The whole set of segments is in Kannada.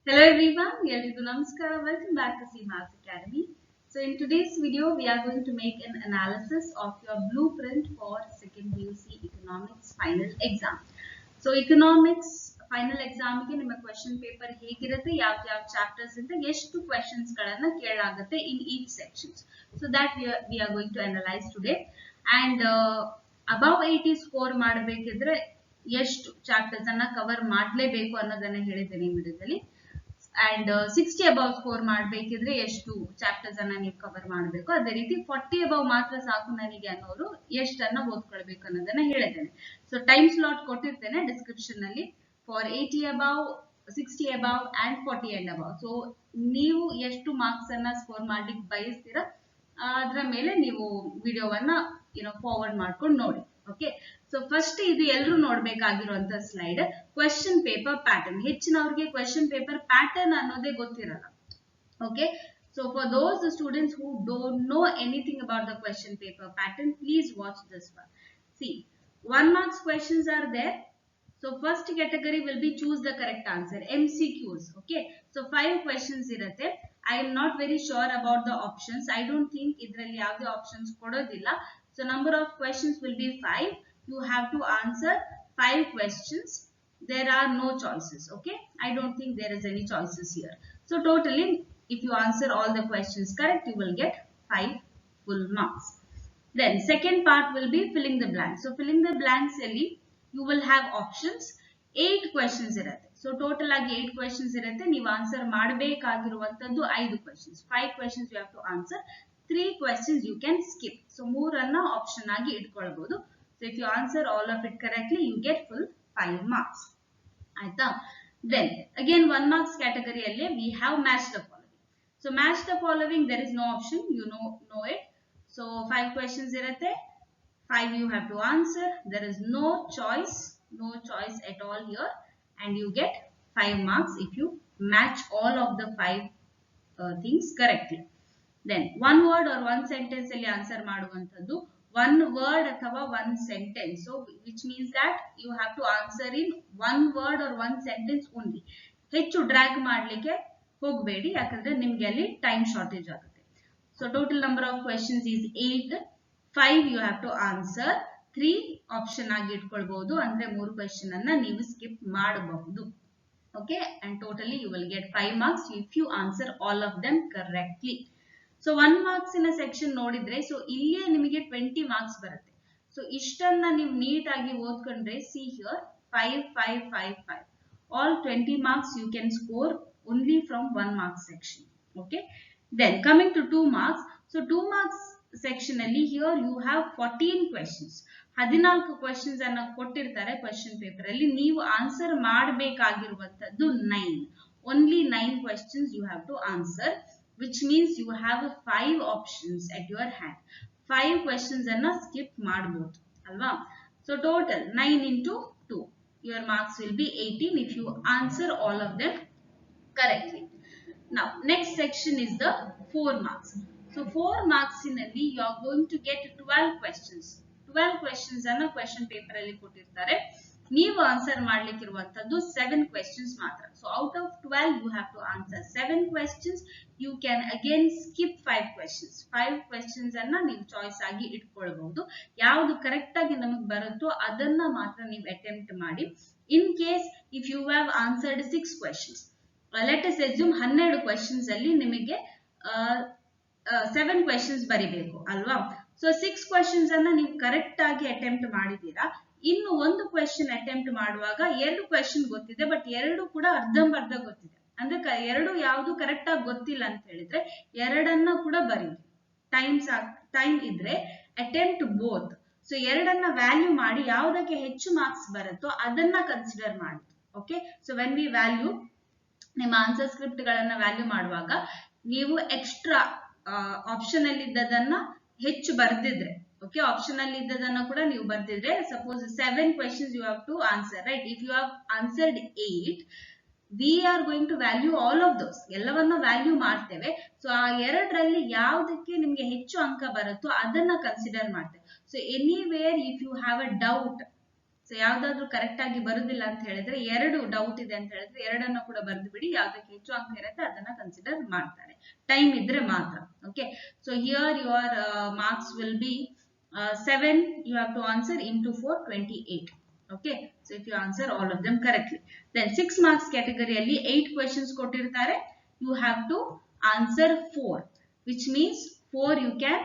Hello everyone, Elrigu Namaskara. Welcome back to SEEMA'S Academy. So in today's video, we are going to make an analysis of your blueprint for second PUC Economics final exam. So economics final exam ಗೆ ನಿಮ್ಮ question paper ಹೇಗಿರುತ್ತೆ, ಯಾವ chapters ಇಂದ ಎಷ್ಟು questions ಗಳನ್ನ ಕೇಳಲಾಗುತ್ತೆ in each sections. So that we are going to analyze today. And above 80 score ಮಾಡಬೇಕಿದ್ರೆ ಎಷ್ಟು ಚಾಪ್ಟರ್ಸ್ ಅನ್ನ ಕವರ್ ಮಾಡಲೇಬೇಕು ಅನ್ನೋದನ್ನ ಹೇಳಿದ್ದೇನೆ ಈ ವಿಡಿಯೋದಲ್ಲಿ. And 60 above ಸ್ಕೋರ್ ಮಾಡಬೇಕಿದ್ರೆ ಎಷ್ಟು ಚಾಪ್ಟರ್ಸ್ ಅನ್ನ ನೀವು ಕವರ್ ಮಾಡಬೇಕು, ಅದೇ ರೀತಿ 40 above ಮಾತ್ರ ಸಾಕು ನನಗೆ ಅನ್ನೋರು ಎಷ್ಟನ್ನ ಓದ್ಕೊಳ್ಬೇಕು ಅನ್ನೋದನ್ನ ಹೇಳಿದ್ದೇನೆ. ಸೊ ಟೈಮ್ ಸ್ಲಾಟ್ ಕೊಟ್ಟಿರ್ತೇನೆ ಡಿಸ್ಕ್ರಿಪ್ಷನ್ ನಲ್ಲಿ for 80 above, 60 above and 40 and above. So ನೀವು ಎಷ್ಟು ಮಾರ್ಕ್ಸ್ ಅನ್ನ ಸ್ಕೋರ್ ಮಾಡ್ಲಿಕ್ಕೆ ಬಯಸ್ತೀರಾ ಅದರ ಮೇಲೆ ನೀವು ವಿಡಿಯೋವನ್ನ ಫಾರ್ವರ್ಡ್ ಮಾಡ್ಕೊಂಡು ನೋಡಿ. ಓಕೆ, ಸೊ ಫಸ್ಟ್ ಇದು ಎಲ್ಲರೂ ನೋಡ್ಬೇಕಾಗಿರುವಂತ ಸ್ಲೈಡ್ ಕ್ವೆಶ್ಚನ್ ಪೇಪರ್ ಪ್ಯಾಟರ್ನ್. ಹೆಚ್ಚಿನವ್ರಿಗೆ ಕ್ವೆಶ್ಚನ್ ಪೇಪರ್ ಪ್ಯಾಟರ್ನ್ ಅನ್ನೋದೇ ಗೊತ್ತಿರಲ್ಲ. Okay, so for those students who don't know anything about the question paper pattern, please watch this one. See, 1 marks questions are there. So first category will be choose the correct answer, MCQs. Okay, so 5 questions irutte. I am not very sure about the options. I don't think idralli yavde options kododilla. So number of questions will be 5. You have to answer 5 questions. There are no choices. Okay, I don't think there is any choices here. So totally, if you answer all the questions correct, you will get 5 full marks. Then second part will be filling the blanks. So filling the blanks alli you will have options. 8 questions irutte. So total agi 8 questions irutte. ನೀವು answer ಮಾಡಬೇಕಾಗಿರುವಂತದ್ದು 5 questions. 5 questions you have to answer. 3 questions you can skip. So 3 ಅನ್ನ ಆಪ್ಷನ್ ಆಗಿ ಇಟ್ಕೊಳ್ಳಬಹುದು. So if you answer all of it correctly, you get full 5 marks. ಆಯ್ತಾ? Then again 1 marks category ಅಲ್ಲಿ we have match the following. So match the following, there is no option, you know it. So 5 questions irutte. 5 you have to answer. There is no choice at all here, and you get 5 marks if you match all of the 5 things correctly. Then one word or one sentence alli answer ಮಾಡುವಂತದ್ದು one word ಅಥವಾ one sentence. So which means that you have to answer in one word or one sentence only. ಹೆಚ್ಚು ಡ್ರ್ಯಾಗ್ ಮಾಡ್ಲಿಕ್ಕೆ ಹೋಗಬೇಡಿ, ಯಾಕಂದ್ರೆ ನಿಮ್ಗೆ ಅಲ್ಲಿ ಟೈಮ್ ಶಾರ್ಟೇಜ್ ಆಗುತ್ತೆ. So total number of questions is 8. 5 you have to answer. 3 option ಆಗಿ ಇಟ್ಕೊಳ್ಬಹುದು, ಅಂದ್ರೆ 3 ಕ್ವೆಶ್ಚನ್ ಅನ್ನ ನೀವು ಸ್ಕಿಪ್ ಮಾಡಬಹುದು. Okay, and totally you will get 5 marks if you answer all of them correctly. So 1 marks in a section ನೋಡಿದ್ರೆ so ಇಲ್ಲೇ ನಿಮಗೆ 20 marks ಬರುತ್ತೆ. So ಇಷ್ಟನ್ನ ನೀವು ನೀಟ್ ಆಗಿ ಓದ್ಕೊಂಡ್ರೆ see here 5 5 5 5 all 20 marks you can score only from 1 mark section. Okay, then coming to 2 marks. So 2 marks section ಅಲ್ಲಿ here you have 14 questions. 14 questions ಅನ್ನ ಕೊಟ್ಟಿರ್ತಾರೆ ಕ್ವೆಶ್ಚನ್ ಪೇಪರ್ ಅಲ್ಲಿ. ನೀವು answer ಮಾಡಬೇಕಾಗಿರುವಂತದ್ದು 9. Only 9 questions you have to answer, which means you have 5 options at your hand. 5 questions ಅನ್ನ skip ಮಾಡಬಹುದು ಅಲ್ವಾ? So total 9 into 2, your marks will be 18 if you answer all of them correctly. Now next section is the 4 marks. So 4 marks inalli you are going to get 12 questions. 12 questions ಅನ್ನ ಕ್ವೆಶ್ಚನ್ ಪೇಪರ್ ಅಲ್ಲಿ ಕೊಟ್ಟಿರ್ತಾರೆ. ನೀವು ಆನ್ಸರ್ ಮಾಡ್ಲಿಕ್ಕಿರುವಂತದ್ದು 7 questions ಮಾತ್ರ. So out of 12 you have to answer 7 questions. You can again skip 5 questions. 5 questions ಅನ್ನ ನೀವು ಚಾಯ್ಸ್ ಆಗಿ ಇಟ್ಕೊಳ್ಬಹುದು. ಯಾವುದು ಕರೆಕ್ಟ್ ಆಗಿ ನಮಗೆ ಬರುತ್ತೋ ಅದನ್ನ ಮಾತ್ರ ನೀವು ಅಟೆಂಪ್ಟ್ ಮಾಡಿ. In case if you have answered 6 questions, let us assume 12 questions ಅಲ್ಲಿ ನಿಮಗೆ 7 questions ಬರಿಬೇಕು ಅಲ್ವಾ? ಸೊ 6 questions ಅನ್ನ ನೀವು ಕರೆಕ್ಟ್ ಆಗಿ ಅಟೆಂಪ್ಟ್ ಮಾಡಿದೀರಾ. ಇನ್ನು ಒಂದು ಕ್ವೆಶ್ಚನ್ ಅಟೆಂಪ್ಟ್ ಮಾಡುವಾಗ 2 ಕ್ವೆಶ್ಚನ್ ಗೊತ್ತಿದೆ, ಬಟ್ 2 ಕೂಡ ಅರ್ಧಂಬರ್ಧ ಗೊತ್ತಿದೆ. ಅಂದ್ರೆ 2 ಯಾವುದು ಕರೆಕ್ಟ್ ಆಗಿ ಗೊತ್ತಿಲ್ಲ ಅಂತ ಹೇಳಿದ್ರೆ 2ಅನ್ನ ಕೂಡ ಬರೀರಿ. ಟೈಮ್ ಇದ್ರೆ ಅಟೆಂಪ್ಟ್ ಬೋತ್. ಸೊ 2ಅನ್ನ ವ್ಯಾಲ್ಯೂ ಮಾಡಿ ಯಾವುದಕ್ಕೆ ಹೆಚ್ಚು ಮಾರ್ಕ್ಸ್ ಬರುತ್ತೋ ಅದನ್ನ ಕನ್ಸಿಡರ್ ಮಾಡಿ. Okay, so when we value ನಿಮ್ಮ ಆನ್ಸರ್ ಸ್ಕ್ರಿಪ್ಟ್ ಗಳನ್ನ ವ್ಯಾಲ್ಯೂ ಮಾಡುವಾಗ ನೀವು ಎಕ್ಸ್ಟ್ರಾ ಆಪ್ಷನ್ ಅಲ್ಲಿ ಇದ್ದದನ್ನ ಹೆಚ್ಚು ಬರ್ದಿದ್ರೆ, ಓಕೆ, ಆಪ್ಷನ್ ಅಲ್ಲಿ ಇದ್ದದನ್ನ ಕೂಡ ನೀವು ಬರ್ದಿದ್ರೆ, suppose 7 questions you have to answer, right? If you have answered 8, we are going to value all of those. ಎಲ್ಲವನ್ನ ವ್ಯಾಲ್ಯೂ ಮಾಡ್ತೇವೆ. ಸೊ ಆ 2ರಲ್ಲಿ ಯಾವುದಕ್ಕೆ ನಿಮ್ಗೆ ಹೆಚ್ಚು ಅಂಕ ಬರುತ್ತೋ ಅದನ್ನ ಕನ್ಸಿಡರ್ ಮಾಡ್ತೇವೆ. So anywhere if you have a doubt so ಯಾವ್ದಾದ್ರು ಕರೆಕ್ಟ್ ಆಗಿ ಬರುದಿಲ್ಲ ಅಂತ ಹೇಳಿದ್ರೆ, ಎರಡು ಡೌಟ್ ಇದೆ ಅಂತ ಹೇಳಿದ್ರೆ ಎರಡನ್ನ ಕೂಡ ಬರೆದು ಬಿಡಿ. ಯಾವ್ದಕ್ಕೆ ಹೆಚ್ಚು ಅಂಕ ಇರುತ್ತೆ ಅದನ್ನ ಕನ್ಸಿಡರ್ ಮಾಡ್ತಾರೆ, ಟೈಮ್ ಇದ್ರೆ ಮಾತ್ರ. Okay, so here your marks will be 7. You have to answer into 4, 28. Okay, so if you answer all of them correctly, then 6 marks category alli 8 questions ಕೊಟ್ಟಿರ್ತಾರೆ. You have to answer 4, which means 4 you can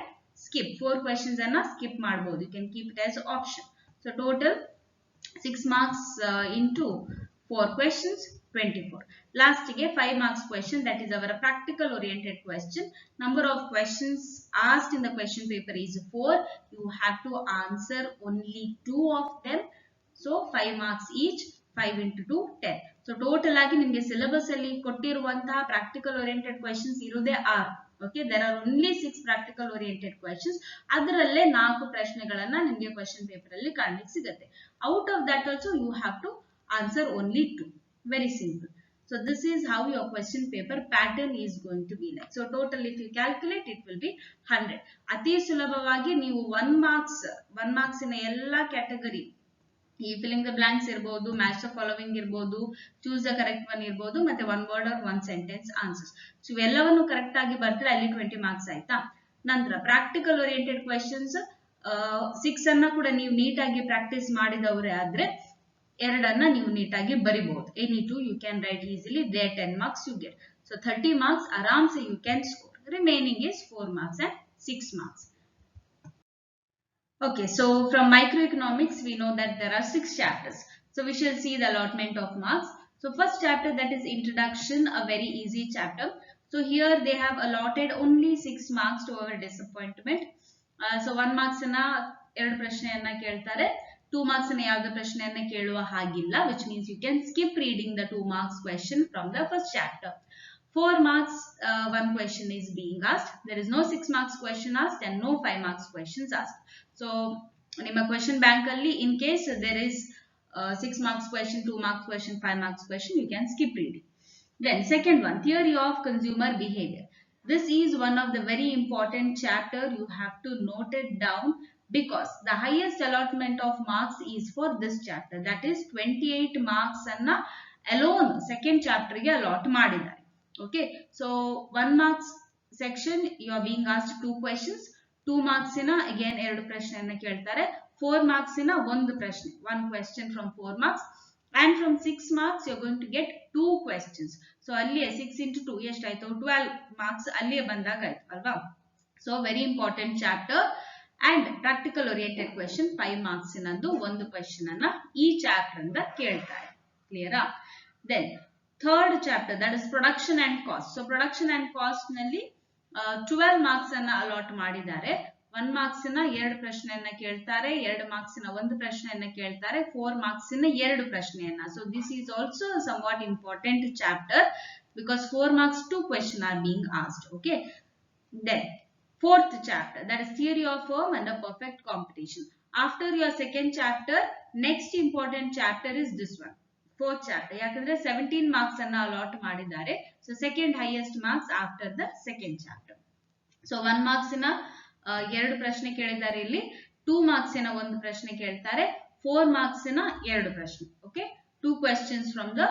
skip. 4 questions anna skip ಮಾಡಬಹುದು. You can keep it as option. So total 6 marks into 4 questions, 24. Last ಗೆ 5 marks question, that is our practical oriented question. Number of questions asked in the question paper is 4. You have to answer only 2 of them. So 5 marks each, 5 into 2, 10. So total ಆಗಿ ನಿಮಗೆ ಸಿಲೆಬಸ್ ಅಲ್ಲಿ ಕೊಟ್ಟಿರುವಂತಹ ಪ್ರಾಕ್ಟಿಕಲ್ ಓರಿಯೆಂಟೆಡ್ ಕ್ವೆಶ್ಚನ್ಸ್ ಇರುವುದೇ 6. Okay, there are only 6 practical oriented questions. ಅದರಲ್ಲೇ 4 ಪ್ರಶ್ನೆಗಳನ್ನ ನಿಮಗೆ ಕ್ವೆಶ್ಚನ್ ಪೇಪರ್ ಅಲ್ಲಿ ಕಾಣಲಿಕ್ಕೆ ಸಿಗುತ್ತೆ. Out of that also you have to answer only 2. Very simple. So this is how your question paper pattern is going to be like. So total if you calculate it will be 100. ಅತಿ ಸುಲಭವಾಗಿ ನೀವು 1 marks ಇನ ಎಲ್ಲಾ ಕ್ಯಾಟಗರಿ, ಈ ಫಿಲ್ಲಿಂಗ್ ದ ಬ್ಲಾಂಕ್ಸ್ ಇರಬಹುದು, ಮ್ಯಾಚ್ ದ ಫಾಲೋವಿಂಗ್ ಇರಬಹುದು, ಚೂಸ್ ದ ಕರೆಕ್ಟ್ ಒನ್ ಇರಬಹುದು, ಮತ್ತೆ 1 word or 1 sentence answers. So ಇವೆಲ್ಲವನ್ನು ಕರೆಕ್ಟ್ ಆಗಿ ಬರ್ತಾರೆ, ಅಲ್ಲಿ 20 ಮಾರ್ಕ್ಸ್ ಆಯ್ತಾ. ನಂತರ ಪ್ರಾಕ್ಟಿಕಲ್ ಓರಿಯೆಂಟೆಡ್ ಕ್ವೆಶ್ಚನ್ಸ್ 6 ಅನ್ನ ಕೂಡ ನೀವು ನೀಟಾಗಿ ಪ್ರಾಕ್ಟೀಸ್ ಮಾಡಿದವರೇ ಆದ್ರೆ 2 ಅನ್ನ ನೀವು ನೀಟಾಗಿ ಬರಿಬಹುದು. Any 2 you can write easily. There 10 marks you get. So 30 marks aramse you can score. Remaining is 4 marks and 6 marks. Okay, so from microeconomics we know that there are 6 chapters. So we shall see the allotment of marks. So first chapter, that is introduction, a very easy chapter. So here they have allotted only 6 marks to our disappointment. So 1 marks na 2 ಪ್ರಶ್ನೆಯನ್ನ ಕೇಳ್ತಾರೆ, 2 marks na ಯಾವ್ದು ಪ್ರಶ್ನೆಯನ್ನ ಕೇಳುವ ಹಾಗಿಲ್ಲ, which means you can skip reading the 2 marks question from the first chapter. 4 marks 1 question is being asked. There is no 6 marks question asked and no 5 marks questions asked. So ನಿಮ್ಮ question bank alli in case there is 6 marks question, 2 marks question, 5 marks question, you can skip reading. Then second one, theory of consumer behavior. This is one of the very important chapter. You have to note it down because the highest allotment of marks is for this chapter. That is 28 marks anna alone second chapter ge allot ಮಾಡಿದ್ದಾರೆ. Okay, so 1 marks section you are being asked 2 questions. 2 marks ina again 2 ಪ್ರಶ್ನೆಯನ್ನ ಕೇಳ್ತಾರೆ. 4 marks ina 1 ಪ್ರಶ್ನೆ, 1 question from 4 marks, and from 6 marks you are going to get 2 questions. So ಅಲ್ಲಿ 6 into 2 ಎಷ್ಟಾಯ್ತು, 12 marks ಅಲ್ಲಿ ಬಂದಾಗ ಆಯ್ತು ಅಲ್ವಾ. So very important chapter and practical oriented question 5 marks inadu 1 question ಅನ್ನ ಈ ಚಾಪ್ಟರ್ ಇಂದ ಕೇಳ್ತಾರೆ. Clear? Then third chapter, that is production and cost. So production and cost ನಲ್ಲಿ 12 marks ಅನ್ನ ಅಲಾಟ್ ಮಾಡಿದ್ದಾರೆ. 1 marks ನ 2 ಪ್ರಶ್ನೆಯನ್ನ ಕೇಳ್ತಾರೆ, 2 marks ನ 1 ಪ್ರಶ್ನೆಯನ್ನ ಕೇಳ್ತಾರೆ, 4 marks ನ 2 ಪ್ರಶ್ನೆಯನ್ನ. So this is also a somewhat important chapter because 4 marks 2 question are being asked. Okay, then fourth chapter, that is theory of firm and a perfect competition. After your second chapter, next important chapter is this one, fourth chapter. ಯಾಕಂದ್ರೆ 17 marks ಅನ್ನ ಅಲಾಟ್ ಮಾಡಿದ್ದಾರೆ. So second highest marks after the second chapter. So 1 marks ನ 2 ಪ್ರಶ್ನೆ ಕೇಳಿದ್ದಾರೆ, ಇಲ್ಲಿ 2 marks ನ 1 ಪ್ರಶ್ನೆ ಕೇಳ್ತಾರೆ, 4 marks ನ 2 ಪ್ರಶ್ನೆ. Okay, 2 questions from the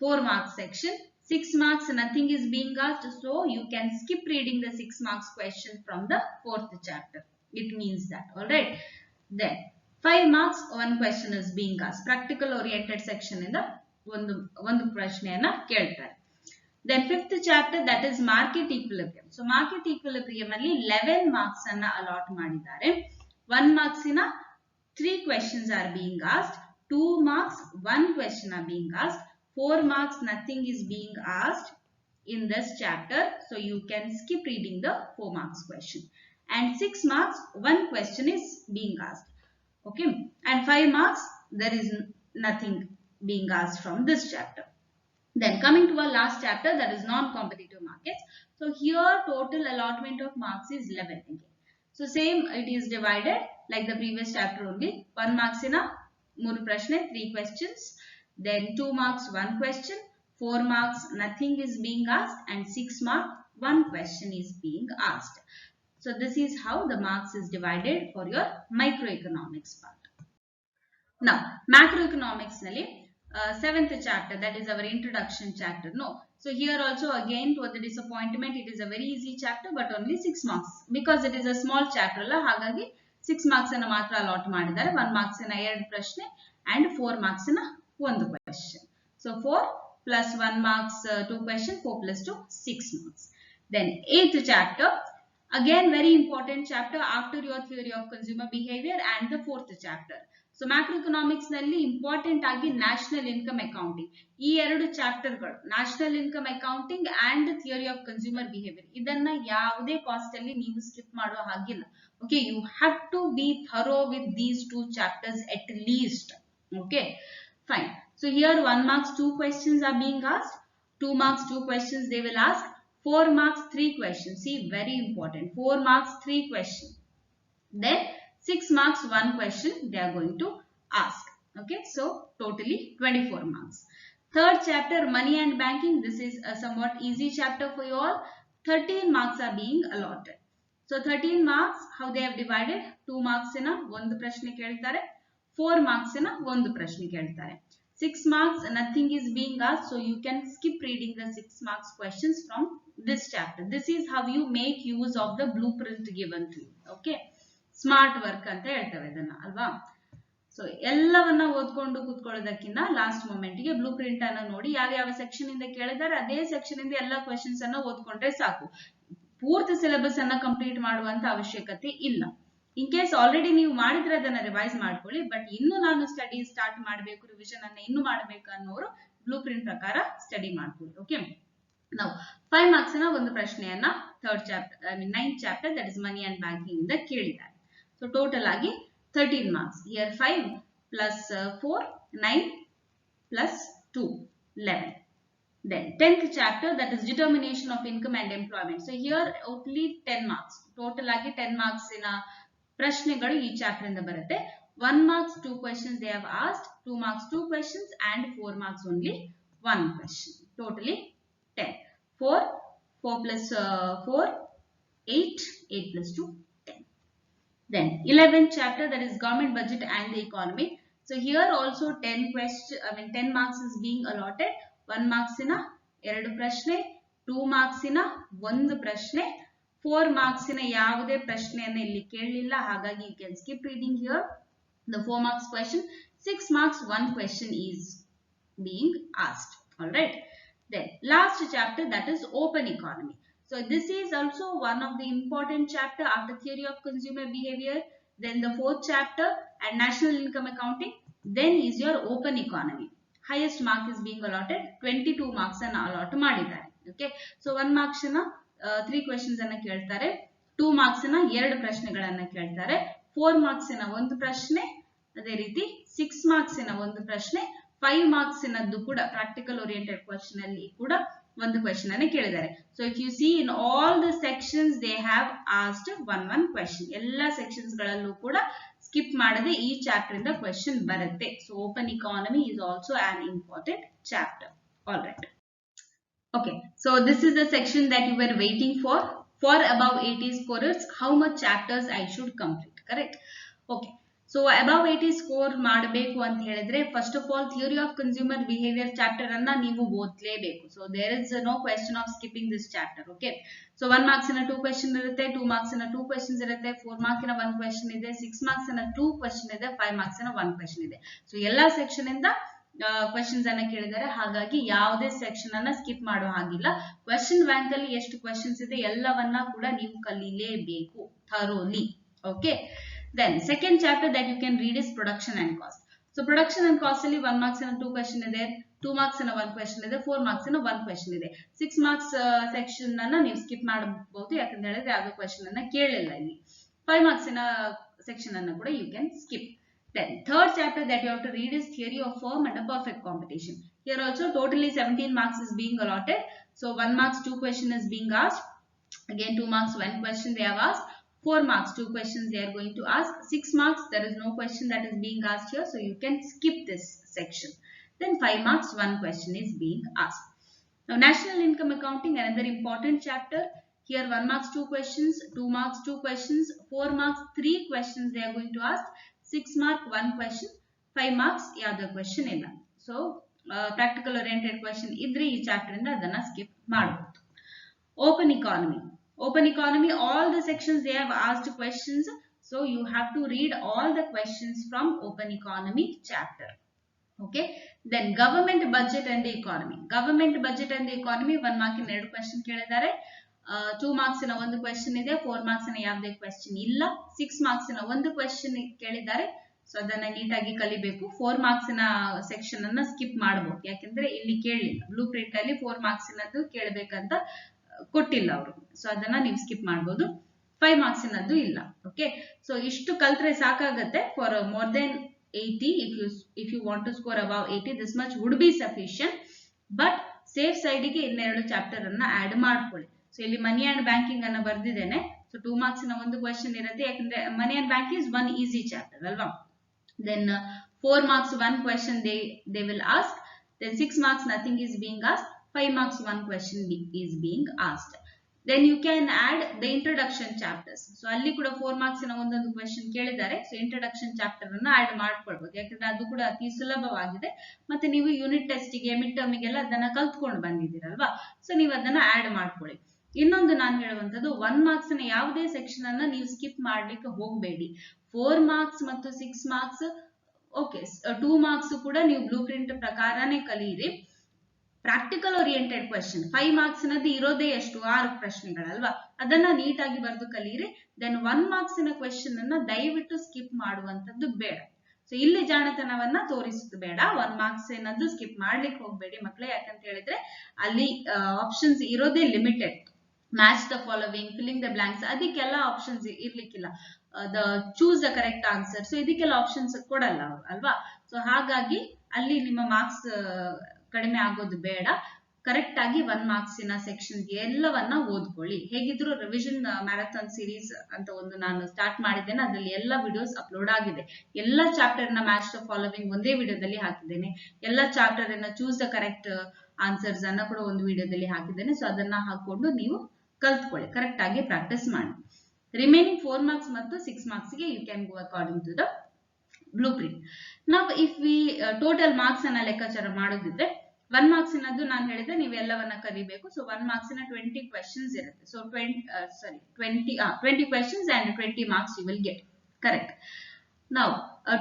4 marks section. 6 marks nothing is being asked, so you can skip reading the 6 marks question from the 4th chapter. It means that, all right. Then 5 marks 1 question is being asked. Practical oriented section ಇಂದ ಒಂದು ಪ್ರಶ್ನೆಯನ್ನ ಕೇಳ್ತಾರೆ. Then 5th chapter, that is market equilibrium. So market equilibrium ಅಲ್ಲಿ 11 marks ಅನ್ನ ಅಲಾಟ್ ಮಾಡಿದ್ದಾರೆ. 1 marks ಇನ 3 questions are being asked, 2 marks 1 question are being asked, 4 marks nothing is being asked in this chapter, so you can skip reading the 4 marks question, and 6 marks 1 question is being asked. Okay, and 5 marks there is nothing being asked from this chapter. Then coming to our last chapter, that is non-competitive markets. So here total allotment of marks is 11 again. So same, it is divided like the previous chapter only. 1 marks ina 3 prashne 3 questions, then 2 marks 1 question, 4 marks nothing is being asked, and 6 mark 1 question is being asked. So this is how the marks is divided for your microeconomics part. Now, macroeconomics nalli 7th chapter, that is our introduction chapter. No, so here also again to the disappointment, it is a very easy chapter but only 6 marks because it is a small chapter alla, hagagi 6 marks anna matra allot madidare. 1 marks ina 2 prashne and 4 marks ina 1 question. So 4 plus 1 marks 2 question, 4 plus 2 6 marks. Then 8th chapter, again very important chapter after your theory of consumer behavior and the 4th chapter. So macroeconomics ನಲ್ಲಿ ಇಂಪಾರ್ಟೆಂಟ್ ಆಗಿ ನ್ಯಾಷನಲ್ ಇನ್ಕಮ್ ಅಕೌಂಟಿಂಗ್, ಈ 2 ಚಾಪ್ಟರ್ಗಳು national income accounting and theory of consumer behaviour, ಇದನ್ನ ಯಾವುದೇ ಕಾಸ್ಟ್ ಅಲ್ಲಿ ನೀವು ಸ್ಕಿಪ್ ಮಾಡುವ ಹಾಗಿಲ್ಲ. Okay, you have to be thorough with these 2 chapters at least. Okay, fine. So here 1 marks 2 questions are being asked, 2 marks 2 questions they will ask, 4 marks 3 questions. See, very important, 4 marks 3 questions. Then 6 marks 1 question they are going to ask. Okay, so totally 24 marks. Third chapter, money and banking, this is a somewhat easy chapter for you all. 13 marks are being allotted. So 13 marks, how they have divided, 2 marks ina 1 ಪ್ರಶ್ನೆ ಕೇಳ್ತಾರೆ, 4 marks ina 1 ಪ್ರಶ್ನೆ ಕೇಳ್ತಾರೆ. 6 marks nothing is being asked, so you can skip reading the 6 marks questions from this chapter. This is how you make use of the blueprint given to you. Okay, smart work ಅಂತ ಹೇಳ್ತೇವೆ ಇದನ್ನ ಅಲ್ವಾ. ಸೊ ಎಲ್ಲವನ್ನ ಓದ್ಕೊಂಡು ಕೂತ್ಕೊಳ್ಳೋದಕ್ಕಿಂತ ಲಾಸ್ಟ್ ಮೊಮೆಂಟ್ ಗೆ ಬ್ಲೂ ಪ್ರಿಂಟ್ ಅನ್ನ ನೋಡಿ ಯಾವ ಸೆಕ್ಷನ್ ಇಂದ ಕೇಳಿದಾರೆ ಅದೇ ಸೆಕ್ಷನ್ ಇಂದ ಎಲ್ಲ ಕ್ವೆಶನ್ಸ್ ಅನ್ನ ಓದ್ಕೊಂಡ್ರೆ ಸಾಕು. ಪೂರ್ತಿ ಸಿಲೆಬಸ್ ಅನ್ನ ಕಂಪ್ಲೀಟ್ ಮಾಡುವಂತ ಅವಶ್ಯಕತೆ ಇಲ್ಲ. ಇನ್ ಕೇಸ್ ಆಲ್ರೆಡಿ ನೀವು ಮಾಡಿದ್ರೆ ಅದನ್ನ ರಿವೈಸ್ ಮಾಡ್ಕೊಳ್ಳಿ, ಬಟ್ ಇನ್ನು ನಾನು ಸ್ಟಡಿ ಸ್ಟಾರ್ಟ್ ಮಾಡಬೇಕು, ರಿವಿಷನ್ ಅನ್ನ ಇನ್ನು ಮಾಡಬೇಕು ಅನ್ನೋರು ಬ್ಲೂ ಪ್ರಿಂಟ್ ಪ್ರಕಾರ ಸ್ಟಡಿ ಮಾಡ್ಕೊಳ್ಳಿ. ಓಕೆ, ನಾವು 5 ಮಾರ್ಕ್ಸ್ ನ ಒಂದು ಪ್ರಶ್ನೆಯನ್ನ third chapter, I mean 9th chapter, that is money and banking ಇಂದ ಕೇಳಿದ್ದಾರೆ. So total agi 13 marks. Here 5 plus 4, 9 plus 2, 11. Then 10th chapter, that is determination of income and employment. So here only 10 marks. Total agi 10 marks in a prashnegalu ee chapter inda barutte. 1 marks 2 questions they have asked, 2 marks 2 questions and 4 marks only 1 question. Totally 10. 4 plus 4, 8, 8 plus 2. Then 11th chapter, that is government budget and the economy. So here also 10 marks is being allotted. 1 marks ina 2 ಪ್ರಶ್ನೆ, 2 marks ina 1 ಪ್ರಶ್ನೆ, 4 marks ina ಯಾವುದೇ ಪ್ರಶ್ನೆಯನ್ನು ಇಲ್ಲಿ ಕೇಳಲಿಲ್ಲ, ಹಾಗಾಗಿ you can skip reading here the 4 marks question. 6 marks 1 question is being asked. All right. Then last chapter, that is open economy. So this is also one of the important chapter after theory of consumer behavior. Then the 4th chapter and national income accounting. Then is your open economy. Highest mark is being allotted. 22 marks anna allot madidare. Okay. So 1 marks na 3 questions anna keltare. 2 marks na 2 ಪ್ರಶ್ನೆಗಳನ್ನ ಕೇಳ್ತಾರೆ. 4 marks na 1 ಪ್ರಶ್ನೆ. ಅದೇ ರೀತಿ 6 marks na 1 ಪ್ರಶ್ನೆ. 5 marks ನದ್ದು ಕೂಡ ಪ್ರಾಕ್ಟಿಕಲ್ ಓರಿಯೆಂಟೆಡ್ ಕ್ವೆಶ್ಚನ್ ಅಲ್ಲಿ ಕೂಡ ಒಂದು ಕ್ವೆಶ್ಚನ್ ಅನ್ನು ಕೇಳಿದ್ದಾರೆ. So if you see in all the sections they have asked one question. ಎಲ್ಲ ಸೆಕ್ಷನ್ಸ್ ಗಳಲ್ಲೂ ಕೂಡ ಸ್ಕಿಪ್ ಮಾಡದೆ ಈ ಚಾಪ್ಟರ್ ಇಂದ ಕ್ವೆಶ್ಚನ್ ಬರುತ್ತೆ. So open economy is also an important chapter. All right. Okay, so this is the section that you were waiting for above 80 scorers. How much chapters I should complete, correct? Okay, so above 80 score ಮಾಡಬೇಕು ಅಂತ ಹೇಳಿದ್ರೆ first of all theory of consumer behaviour chapter ಅನ್ನ ನೀವು ಓದಲೇಬೇಕು. So there is no question of skipping this chapter. Okay, so 1 marks ನ 2 ಕ್ವೆಶ್ಚನ್ ಇರುತ್ತೆ, 2 marks ನ 2 questions ಇರುತ್ತೆ, 4 marks ನ 1 question ಇದೆ, 6 marks ನ 2 question ಇದೆ, 5 marks ನ 1 question ಇದೆ. ಸೊ ಎಲ್ಲಾ ಸೆಕ್ಷನ್ ಇಂದ ಕ್ವೆಶ್ಚನ್ಸ್ ಅನ್ನ ಕೇಳಿದ್ದಾರೆ, ಹಾಗಾಗಿ ಯಾವುದೇ ಸೆಕ್ಷನ್ ಅನ್ನ ಸ್ಕಿಪ್ ಮಾಡೋ ಹಾಗಿಲ್ಲ. ಕ್ವೆಶ್ಚನ್ ಬ್ಯಾಂಕ್ ಅಲ್ಲಿ ಎಷ್ಟು ಕ್ವೆಶ್ಚನ್ಸ್ ಇದೆ ಎಲ್ಲವನ್ನ ಕೂಡ ನೀವು ಕಲಿಲೇಬೇಕು thoroughly. Okay. Then second chapter that you can read is production and cost. So production and cost ಅಲ್ಲಿ 1 marks ನ 2 question ಇದೆ, 2 marks ನ 1 question ಇದೆ, 4 marks ನ 1 question ಇದೆ. 6 marks section ಅನ್ನ ನೀವು ಸ್ಕಿಪ್ ಮಾಡಬಹುದು, ಯಾಕಂತ ಹೇಳಿದ್ರೆ ಯಾವುದೇ question ಅನ್ನ ಕೇಳಿಲ್ಲ ಇಲ್ಲಿ. 5 marks ನ section ಅನ್ನ ಕೂಡ you can skip. Then third chapter that you have to read is theory of firm and a perfect competition. Here also totally 17 marks is being allotted. So 1 marks 2 question is being asked. Again 2 marks 1 question they have asked. 4 marks 2 questions they are going to ask. 6 marks there is no question that is being asked here, so you can skip this section. Then 5 marks 1 question is being asked. Now national income accounting, another important chapter. Here 1 marks 2 questions, 2 marks 2 questions, 4 marks 3 questions they are going to ask, 6 mark 1 question, 5 marks ಯಾವ್ದು ಕ್ವೆಶ್ಚನ್ ಇಲ್ಲ. ಸೊ ಪ್ರಾಕ್ಟಿಕಲ್ ಓರಿಯೆಂಟೆಡ್ ಕ್ವೆಶ್ಚನ್ ಇದ್ರೆ ಈ ಚಾಪ್ಟರ್ ಇಂದ ಅದನ್ನ ಸ್ಕಿಪ್ ಮಾಡಬಹುದು. Open economy. Open economy, all the sections they have asked questions. So you have to read all the questions from open economy chapter. Okay. Then government budget and the economy. Government budget and the economy 1 mark in 2 question ಕೇಳಿದ್ದಾರೆ. 2 marks in ಒಂದು question ಇದೆ, 4 marks in ಯಾವುದೇ question ಇಲ್ಲ, 6 marks in ಒಂದು question ಕೇಳಿದ್ದಾರೆ. ಸೊ ಅದನ್ನ ನೀಟಾಗಿ ಕಲಿಬೇಕು. 4 marks ನ ಸೆಕ್ಷನ್ ಅನ್ನ ಸ್ಕಿಪ್ ಮಾಡಬಹುದು, ಯಾಕೆಂದ್ರೆ ಇಲ್ಲಿ ಕೇಳಿಲ್ಲ. ಬ್ಲೂ ಪ್ರಿಂಟ್ ಅಲ್ಲಿ 4 marks ನದ್ದು ಕೇಳಬೇಕಂತ ಕೊಟ್ಟಿಲ್ಲ ಅವರು. ಸೊ ಅದನ್ನ ನೀವು ಸ್ಕಿಪ್ ಮಾಡಬಹುದು. 5 marks ನದ್ದು ಇಲ್ಲ. ಓಕೆ. ಸೊ ಇಷ್ಟು ಕಲ್ತ್ರೆ ಸಾಕಾಗತ್ತೆ. For more than 80, if you want to score above 80, this much would be sufficient. But safe side ಗೆ ಇನ್ನೆರಡು ಚಾಪ್ಟರ್ ಅನ್ನ ಆಡ್ ಮಾಡ್ಕೊಳ್ಳಿ. ಸೊ ಇಲ್ಲಿ ಮನಿ ಅಂಡ್ ಬ್ಯಾಂಕಿಂಗ್ ಅನ್ನ ಬರ್ದಿದ್ದೇನೆ. ಸೊ 2 marks ನ ಒಂದು ಕ್ವೆಶ್ಚನ್ ಇರುತ್ತೆ, ಯಾಕಂದ್ರೆ money and bank is one easy chapter ಅಲ್ವಾ. Then 4 marks one question they will ask. Then 6 marks nothing is being asked. 5 marks one question is being asked. Then you can add the introduction chapters. So ಅಲ್ಲಿ ಕೂಡ 4 marks ನ ಒಂದೊಂದು ಕ್ವೆಶ್ಚನ್ ಕೇಳಿದ್ದಾರೆ. ಸೊ ಇಂಟ್ರೊಡಕ್ಷನ್ ಚಾಪ್ಟರ್ ಅನ್ನು ಆಡ್ ಮಾಡ್ಕೊಳ್ಬಹುದು, ಯಾಕಂದ್ರೆ ಅದು ಕೂಡ ಅತಿ ಸುಲಭವಾಗಿದೆ. ಮತ್ತೆ ನೀವು ಯೂನಿಟ್ ಟೆಸ್ಟ್ ಗೆ ಮಿಡ್ ಟರ್ಮ್ ಗೆಲ್ಲ ಅದನ್ನ ಕಲ್ತ್ಕೊಂಡು ಬಂದಿದ್ದೀರಲ್ವಾ. ಸೊ ನೀವು ಅದನ್ನ ಆಡ್ ಮಾಡ್ಕೊಳ್ಳಿ. ಇನ್ನೊಂದು ನಾನು ಹೇಳುವಂತದ್ದು, 1 marks ನ ಯಾವುದೇ ಸೆಕ್ಷನ್ ಅನ್ನ ನೀವು ಸ್ಕಿಪ್ ಮಾಡ್ಲಿಕ್ಕೆ ಹೋಗಬೇಡಿ. 4 marks ಮತ್ತು 6 marks ಓಕೆ, 2 marks ಕೂಡ ನೀವು ಬ್ಲೂ ಪ್ರಿಂಟ್ ಪ್ರಕಾರನೇ ಕಲಿಯಿರಿ. ಪ್ರಾಕ್ಟಿಕಲ್ ಓರಿಯೆಂಟೆಡ್ ಕ್ವೆಶ್ಚನ್ 5 marks ನದ್ದು ಇರೋದೇ ಎಷ್ಟು 6 ಪ್ರಶ್ನೆಗಳಲ್ವಾ, ಅದನ್ನ ನೀಟಾಗಿ ಬರೆದು ಕಲಿಯಿರಿ. ದೆನ್ 1 marks ನ ಕ್ವೆಶ್ಚನ್ ಅನ್ನ ದಯವಿಟ್ಟು ಸ್ಕಿಪ್ ಮಾಡುವಂತದ್ದು ಬೇಡ. ಸೊ ಇಲ್ಲಿ ಜಾಣತನವನ್ನ ತೋರಿಸುದು ಬೇಡ. 1 marks ಏನದ್ದು ಸ್ಕಿಪ್ ಮಾಡ್ಲಿಕ್ಕೆ ಹೋಗ್ಬೇಡಿ ಮಕ್ಕಳೇ, ಯಾಕಂತ ಹೇಳಿದ್ರೆ ಅಲ್ಲಿ ಆಪ್ಷನ್ಸ್ ಇರೋದೇ limited. Match the following, filling the blanks, ಅದಕ್ಕೆಲ್ಲ ಆಪ್ಷನ್ಸ್ ಇರ್ಲಿಕ್ಕಿಲ್ಲ. Choose the correct answer, so ಇದಕ್ಕೆಲ್ಲ ಆಪ್ಷನ್ಸ್ ಕೊಡಲ್ಲ ಅವರು ಅಲ್ವಾ. ಸೊ ಹಾಗಾಗಿ ಅಲ್ಲಿ ನಿಮ್ಮ ಮಾರ್ಕ್ಸ್ ಕಡಿಮೆ ಆಗೋದು ಬೇಡ. ಕರೆಕ್ಟ್ ಆಗಿ 1 marks ನ ಸೆಕ್ಷನ್ ಎಲ್ಲವನ್ನ ಓದ್ಕೊಳ್ಳಿ. ಹೇಗಿದ್ರು ರಿವಿಷನ್ ಮ್ಯಾರಥಾನ್ ಸೀರೀಸ್ ಅಂತ ಒಂದು ನಾನು ಸ್ಟಾರ್ಟ್ ಮಾಡಿದ್ದೇನೆ, ಅದರಲ್ಲಿ ಎಲ್ಲ ವಿಡಿಯೋಸ್ ಅಪ್ಲೋಡ್ ಆಗಿದೆ. ಎಲ್ಲ ಚಾಪ್ಟರ್ ನ ಮ್ಯಾಚ್ ದ ಫಾಲೋವಿಂಗ್ ಒಂದೇ ವಿಡಿಯೋದಲ್ಲಿ ಹಾಕಿದ್ದೇನೆ. ಎಲ್ಲ ಚಾಪ್ಟರ್ ನ ಚೂಸ್ ದ ಕರೆಕ್ಟ್ ಆನ್ಸರ್ಸ್ ಅನ್ನ ಕೂಡ ಒಂದು ವಿಡಿಯೋದಲ್ಲಿ ಹಾಕಿದ್ದೇನೆ. ಸೊ ಅದನ್ನ ಹಾಕೊಂಡು ನೀವು ಕಲ್ತ್ಕೊಳ್ಳಿ, ಕರೆಕ್ಟ್ ಆಗಿ ಪ್ರಾಕ್ಟೀಸ್ ಮಾಡಿ. ರಿಮೈನಿಂಗ್ 4 marks ಮತ್ತು 6 marks ಗೆ you can go according to the blueprint. ನಾವು ಇಫ್ ವಿ ಟೋಟಲ್ ಮಾರ್ಕ್ಸ್ ಅನ್ನ ಲೆಕ್ಕಾಚಾರ ಮಾಡೋದಿದ್ರೆ 1 marks ನದ್ದು ನಾನು ಹೇಳಿದ್ರೆ ನೀವು ಎಲ್ಲವನ್ನ ಕಲಿಬೇಕು. ಸೊ 1 marks ನ 20 questions ಇರುತ್ತೆ. So 20 questions and 20 marks you will get. Correct. Now